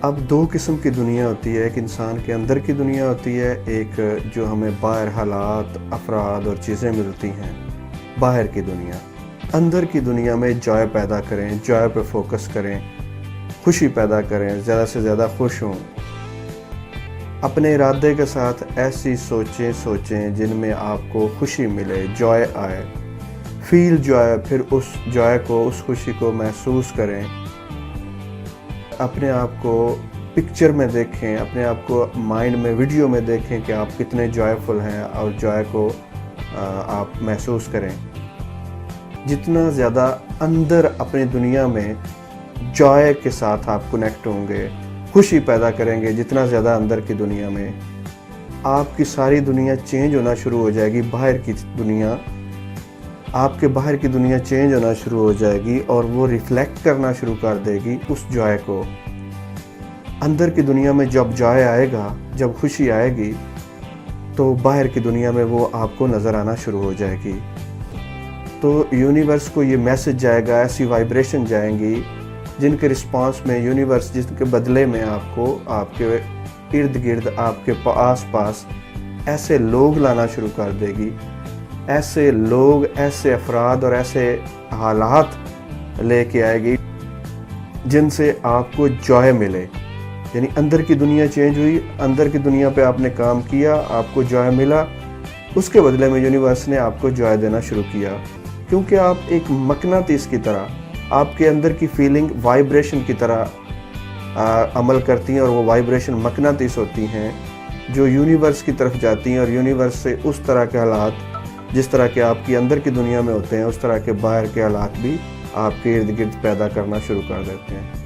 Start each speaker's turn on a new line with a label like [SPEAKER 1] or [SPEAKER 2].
[SPEAKER 1] اب دو قسم کی دنیا ہوتی ہے، ایک انسان کے اندر کی دنیا ہوتی ہے، ایک جو ہمیں باہر حالات، افراد اور چیزیں ملتی ہیں، باہر کی دنیا۔ اندر کی دنیا میں جوائے پیدا کریں، جوائے پہ فوکس کریں، خوشی پیدا کریں، زیادہ سے زیادہ خوش ہوں۔ اپنے ارادے کے ساتھ ایسی سوچیں جن میں آپ کو خوشی ملے، جوائے آئے، فیل جوائے، پھر اس جوائے کو، اس خوشی کو محسوس کریں۔ اپنے آپ کو پکچر میں دیکھیں، اپنے آپ کو مائنڈ میں، ویڈیو میں دیکھیں کہ آپ کتنے جوائے ہیں، اور جوائے کو آپ محسوس کریں۔ جتنا زیادہ اندر اپنی دنیا میں جوائے کے ساتھ آپ کنیکٹ ہوں گے، خوشی پیدا کریں گے، جتنا زیادہ اندر کی دنیا میں، آپ کی ساری دنیا چینج ہونا شروع ہو جائے گی۔ باہر کی دنیا، آپ کے باہر کی دنیا چینج ہونا شروع ہو جائے گی، اور وہ ریفلیکٹ کرنا شروع کر دے گی اس جوائے کو۔ اندر کی دنیا میں جب جوائے آئے گا، جب خوشی آئے گی، تو باہر کی دنیا میں وہ آپ کو نظر آنا شروع ہو جائے گی۔ تو یونیورس کو یہ میسج جائے گا، ایسی وائبریشن جائیں گی جن کے رسپانس میں یونیورس، جس کے بدلے میں آپ کو، آپ کے ارد گرد، آپ کے آس پاس ایسے لوگ لانا شروع کر دے گی، ایسے لوگ، ایسے افراد اور ایسے حالات لے کے آئے گی جن سے آپ کو جوائے ملے۔ یعنی اندر کی دنیا چینج ہوئی، اندر کی دنیا پہ آپ نے کام کیا، آپ کو جوائے ملا، اس کے بدلے میں یونیورس نے آپ کو جوائے دینا شروع کیا، کیونکہ آپ ایک مقناطیس کی طرح، آپ کے اندر کی فیلنگ وائبریشن کی طرح عمل کرتی ہیں، اور وہ وائبریشن مقناطیس ہوتی ہیں جو یونیورس کی طرف جاتی ہیں، اور یونیورس سے اس طرح کے حالات، جس طرح کے آپ کی اندر کی دنیا میں ہوتے ہیں، اس طرح کے باہر کے حالات بھی آپ کے ارد گرد پیدا کرنا شروع کر دیتے ہیں۔